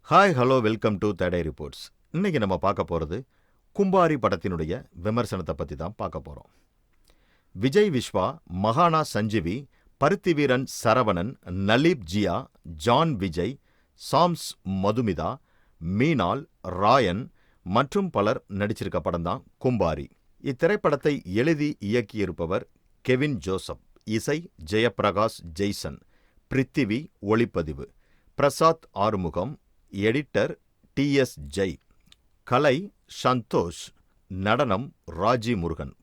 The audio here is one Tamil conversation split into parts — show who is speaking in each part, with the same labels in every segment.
Speaker 1: ஹாய் ஹலோ வெல்கம் டு தடை ரிப்போர்ட்ஸ். இன்னைக்கு நம்ம பார்க்க போகிறது கும்பாரி படத்தினுடைய விமர்சனத்தை பற்றி தான் பார்க்க போகிறோம். விஜய் விஸ்வா, மகானா சஞ்சீவி, பருத்திவீரன் சரவணன், நலீப் ஜியா, ஜான் விஜய், சாம்ஸ் மதுமிதா, மீனால், ராயன் மற்றும் பலர் நடிச்சிருக்க படம் தான் கும்பாரி. இத்திரைப்படத்தை எழுதி இயக்கியிருப்பவர் கெவின் ஜோசப். இசை ஜெயப்பிரகாஷ் ஜெய்சன். பிரித்திவி ஒளிப்பதிவு. பிரசாத் ஆறுமுகம். Editor T S. ஜெய். கலை சந்தோஷ். நடனம் ராஜி முருகன்.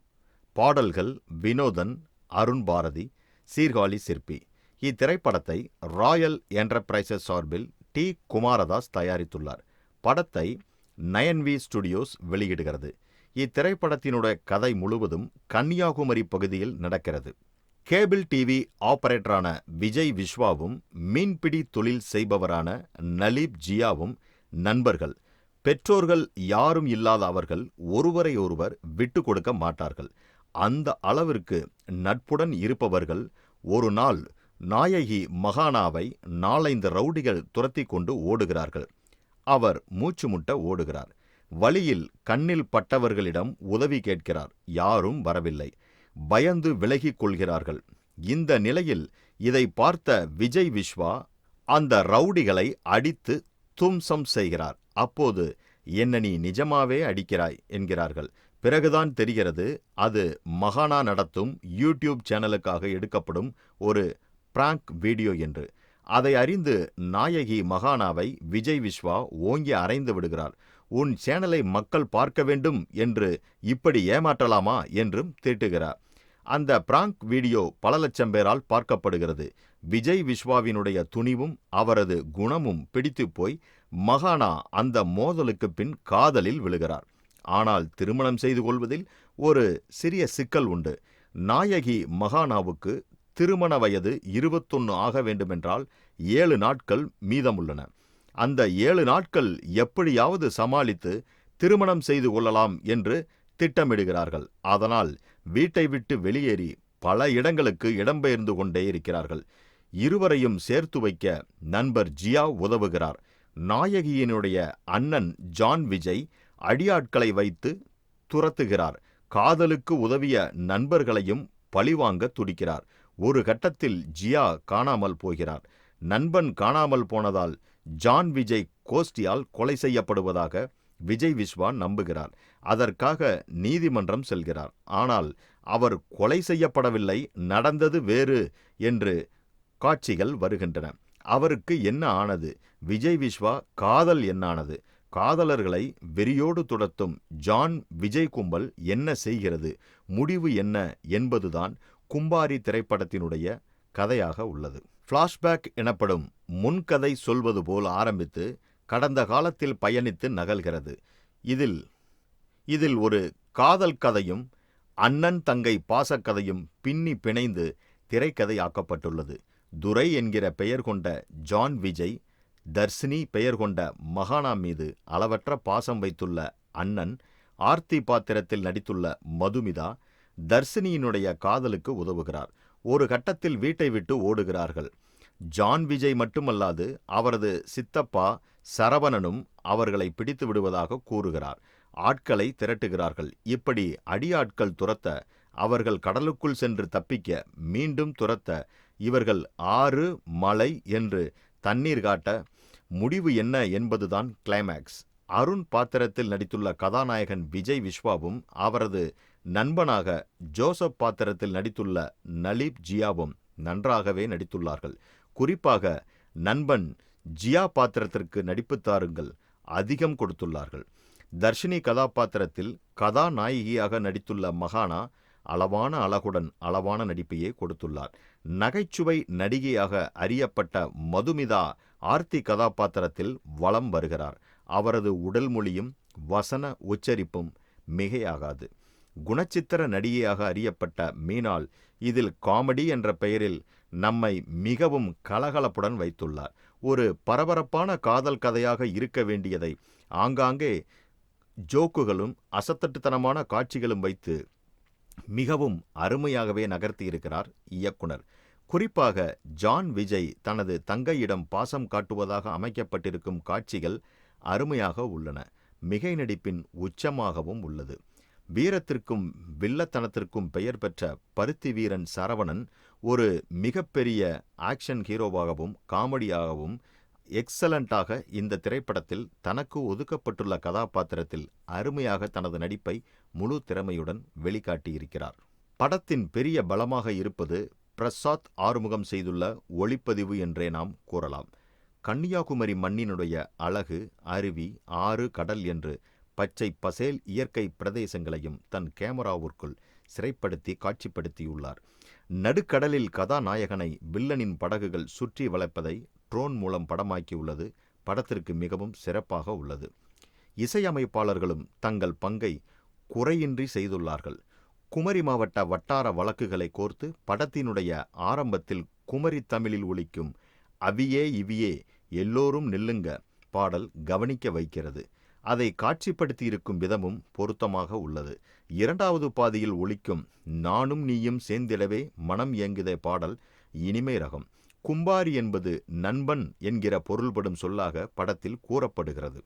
Speaker 1: பாடல்கள் வினோதன், அருண் பாரதி, சீர்காழி சிற்பி. இத்திரைப்படத்தை ராயல் என்டர்பிரைசஸ் சார்பில் டி. குமாரதாஸ் தயாரித்துள்ளார். படத்தை 9V ஸ்டுடியோஸ் வெளியிடுகிறது. இத்திரைப்படத்தினுடைய கதை முழுவதும் கன்னியாகுமரி பகுதியில் நடக்கிறது. கேபிள் டிவி ஆபரேட்டரான விஜய் விஸ்வாவும் மீன்பிடி தொழில் செய்பவரான நலீப் ஜியாவும் நண்பர்கள். பெற்றோர்கள் யாரும் இல்லாத அவர்கள் ஒருவரை ஒருவர் விட்டு கொடுக்க மாட்டார்கள். அந்த அளவிற்கு நட்புடன் இருப்பவர்கள் ஒரு நாள் நாயகி மகானாவை 4-5 ரவுடிகள் துரத்தி கொண்டு ஓடுகிறார்கள். அவர் மூச்சு முட்ட ஓடுகிறார். வழியில் கண்ணில் பட்டவர்களிடம் உதவி கேட்கிறார். யாரும் வரவில்லை. பயந்து விலகிக் கொள்கிறார்கள். இந்த நிலையில் இதை பார்த்த விஜய் விஸ்வா அந்த ரவுடிகளை அடித்து தும்சம் செய்கிறார். அப்போது என்ன நீ நிஜமாவே அடிக்கிறாய் என்கிறார்கள். பிறகுதான் தெரிகிறது அது மகானா நடத்தும் யூடியூப் சேனலுக்காக எடுக்கப்படும் ஒரு பிராங்க் வீடியோ என்று. அதை அறிந்து நாயகி மகானாவை விஜய் விஸ்வா ஓங்கி அறைந்து விடுகிறார். உன் சேனலை மக்கள் பார்க்க வேண்டும் என்று இப்படி ஏமாற்றலாமா என்றும் திட்டுகிறார். அந்த பிராங்க் வீடியோ பல லட்சம் பேரால் பார்க்கப்படுகிறது. விஜய் விஸ்வாவினுடைய துணிவும் அவரது குணமும் பிடித்து போய் மகானா அந்த மோதலுக்கு பின் காதலில் விழுகிறார். ஆனால் திருமணம் செய்து கொள்வதில் ஒரு சிறிய சிக்கல் உண்டு. நாயகி மகானாவுக்கு திருமண வயது 21 ஆக வேண்டுமென்றால் 7 நாட்கள் மீதமுள்ளன. அந்த 7 நாட்கள் எப்படியாவது சமாளித்து திருமணம் செய்து கொள்ளலாம் என்று திட்டமிடுகிறார்கள். அதனால் வீட்டை விட்டு வெளியேறி பல இடங்களுக்கு இடம்பெயர்ந்து கொண்டே இருக்கிறார்கள். இருவரையும் சேர்த்து வைக்க நண்பர் ஜியா உதவுகிறார். நாயகியினுடைய அண்ணன் ஜான் விஜய் அடியாட்களை வைத்து துரத்துகிறார். காதலுக்கு உதவிய நண்பர்களையும் பழிவாங்க துடிக்கிறார். ஒரு கட்டத்தில் ஜியா காணாமல் போகிறார். நண்பன் காணாமல் போனதால் ஜான் விஜய் கோஷ்டியால் கொலை செய்யப்படுவதாக விஜய் விஸ்வா நம்புகிறார். அதற்காக நீதிமன்றம் செல்கிறார். ஆனால் அவர் கொலை செய்யப்படவில்லை, நடந்தது வேறு என்று காட்சிகள் வருகின்றன. அவருக்கு என்ன ஆனது? விஜய் விஸ்வா காதல் என்னானது? காதலர்களை வெறியோடு துரத்தும் ஜான் விஜய் கும்பல் என்ன செய்கிறது? முடிவு என்ன என்பதுதான் கும்பாரி திரைப்படத்தினுடைய கதையாக உள்ளது. ஃப்ளாஷ்பேக் எனப்படும் முன்கதை சொல்வது போல் ஆரம்பித்து கடந்த காலத்தில் பயணித்து நகல்கிறது. இதில் ஒரு காதல் கதையும் அண்ணன் தங்கை பாசக்கதையும் பின்னி பிணைந்து திரைக்கதை ஆக்கப்பட்டுள்ளது. துரை என்கிற பெயர் கொண்ட ஜான் விஜய், தர்ஷினி பெயர் கொண்ட மகானா மீது அளவற்ற பாசம் வைத்துள்ள அண்ணன், ஆர்த்தி பாத்திரத்தில் நடித்துள்ள மதுமிதா தர்ஷினியினுடைய காதலுக்கு உதவுகிறார். ஒரு கட்டத்தில் வீட்டை விட்டு ஓடுகிறார்கள். ஜான் விஜய் மட்டுமல்லாது அவரது சித்தப்பா சரவணனும் அவர்களை பிடித்து விடுவதாக கூறுகிறார். ஆட்களை திரட்டுகிறார்கள். இப்படி அடியாட்கள் துரத்த, அவர்கள் கடலுக்குள் சென்று தப்பிக்க, மீண்டும் துரத்த, இவர்கள் ஆறு மலை என்று தண்ணீர் காட்ட, முடிவு என்ன என்பதுதான் கிளைமேக்ஸ். அருண் பாத்திரத்தில் நடித்துள்ள கதாநாயகன் விஜய் விஸ்வாவும் அவரது நண்பனாக ஜோசப் பாத்திரத்தில் நடித்துள்ள நலீப் ஜியாவும் நன்றாகவே நடித்துள்ளார்கள். குறிப்பாக நண்பன் ஜியா பாத்திரத்திற்கு நடிப்பு தாருங்கள் அதிகம் கொடுத்துள்ளார்கள். தர்ஷினி கதாபாத்திரத்தில் கதாநாயகியாக நடித்துள்ள மகானா அளவான அழகுடன் அளவான நடிப்பையே கொடுத்துள்ளார். நகைச்சுவை நடிகையாக அறியப்பட்ட மதுமிதா ஆர்த்தி கதாபாத்திரத்தில் வலம் வருகிறார். அவரது உடல் மொழியும் வசன உச்சரிப்பும் மிகையாகாது. குணச்சித்திர நடிகையாக அறியப்பட்ட மீனால் இதில் காமெடி என்ற பெயரில் நம்மை மிகவும் கலகலப்புடன் வைத்துள்ளார். ஒரு பரபரப்பான காதல் கதையாக இருக்க வேண்டியதை ஆங்காங்கே ஜோக்குகளும் அசத்தட்டுத்தனமான காட்சிகளும் வைத்து மிகவும் அருமையாகவே நகர்த்தி இருக்கிறார் இயக்குனர். குறிப்பாக ஜான் விஜய் தனது தங்கையிடம் பாசம் காட்டுவதாக அமைக்கப்பட்டிருக்கும் காட்சிகள் அருமையாக உள்ளன. மிகை நடிப்பின் உச்சமாகவும் உள்ளது. வீரத்திற்கும் வில்லத்தனத்திற்கும் பெயர் பெற்ற பருத்தி வீரன் சரவணன் ஒரு மிகப்பெரிய ஆக்ஷன் ஹீரோவாகவும் காமெடியாகவும் எக்ஸலண்டாக இந்த திரைப்படத்தில் தனக்கு ஒதுக்கப்பட்டுள்ள கதாபாத்திரத்தில் அருமையாக தனது நடிப்பை முழு திறமையுடன் வெளிக்காட்டியிருக்கிறார். படத்தின் பெரிய பலமாக இருப்பது பிரசாத் ஆறுமுகம் செய்துள்ள ஒளிப்பதிவு என்றே நாம் கூறலாம். கன்னியாகுமரி மண்ணினுடைய அழகு, அருவி, ஆறு, கடல் என்று பச்சை பசேல் இயற்கை பிரதேசங்களையும் தன் கேமராவிற்குள் சிறைப்படுத்தி காட்சிப்படுத்தியுள்ளார். நடுக்கடலில் கதாநாயகனை வில்லனின் படகுகள் சுற்றி வளைப்பதை ட்ரோன் மூலம் படமாக்கியுள்ளது படத்திற்கு மிகவும் சிறப்பாக உள்ளது. இசையமைப்பாளர்களும் தங்கள் பங்கை குறையின்றி செய்துள்ளார்கள். குமரி மாவட்ட வட்டார வழக்குகளை கோர்த்து படத்தினுடைய ஆரம்பத்தில் குமரி தமிழில் ஒலிக்கும் அவியே இவியே எல்லோரும் நில்லுங்க பாடல் கவனிக்க வைக்கிறது. அதை காட்சிப்படுத்தியிருக்கும் விதமும் பொருத்தமாக உள்ளது. இரண்டாவது பாதியில் ஒலிக்கும் நானும் நீயும் சேர்ந்திடவே மனம் இயங்குதே பாடல் இனிமை ரகம். கும்பாரி என்பது நண்பன் என்கிற பொருள்படும் சொல்லாக படத்தில் கூறப்படுகிறது.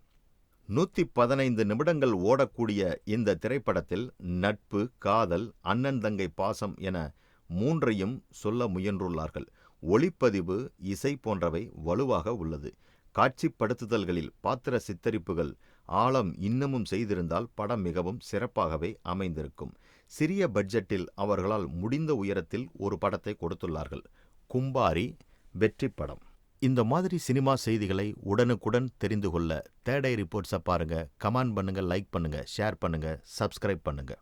Speaker 1: 115 நிமிடங்கள் ஓடக்கூடிய இந்த திரைப்படத்தில் நட்பு, காதல், அண்ணன் தங்கை பாசம் என மூன்றையும் சொல்ல முயன்றுள்ளார்கள். ஒளிப்பதிவு, இசை போன்றவை வலுவாக உள்ளது. காட்சிப்படுத்துதல்களில் பாத்திர சித்தரிப்புகள் ஆழம் இன்னமும் செய்திருந்தால் படம் மிகவும் சிறப்பாகவே அமைந்திருக்கும். சிறிய பட்ஜெட்டில் அவர்களால் முடிந்த உயரத்தில் ஒரு படத்தை கொடுத்துள்ளார்கள். கும்பாரி வெற்றி படம். இந்த மாதிரி சினிமா செய்திகளை உடனுக்குடன் தெரிந்து கொள்ள தேடை ரிப்போர்ட்ஸை பாருங்க. கமெண்ட் பண்ணுங்க, லைக் பண்ணுங்க, ஷேர் பண்ணுங்க, சப்ஸ்கிரைப் பண்ணுங்க.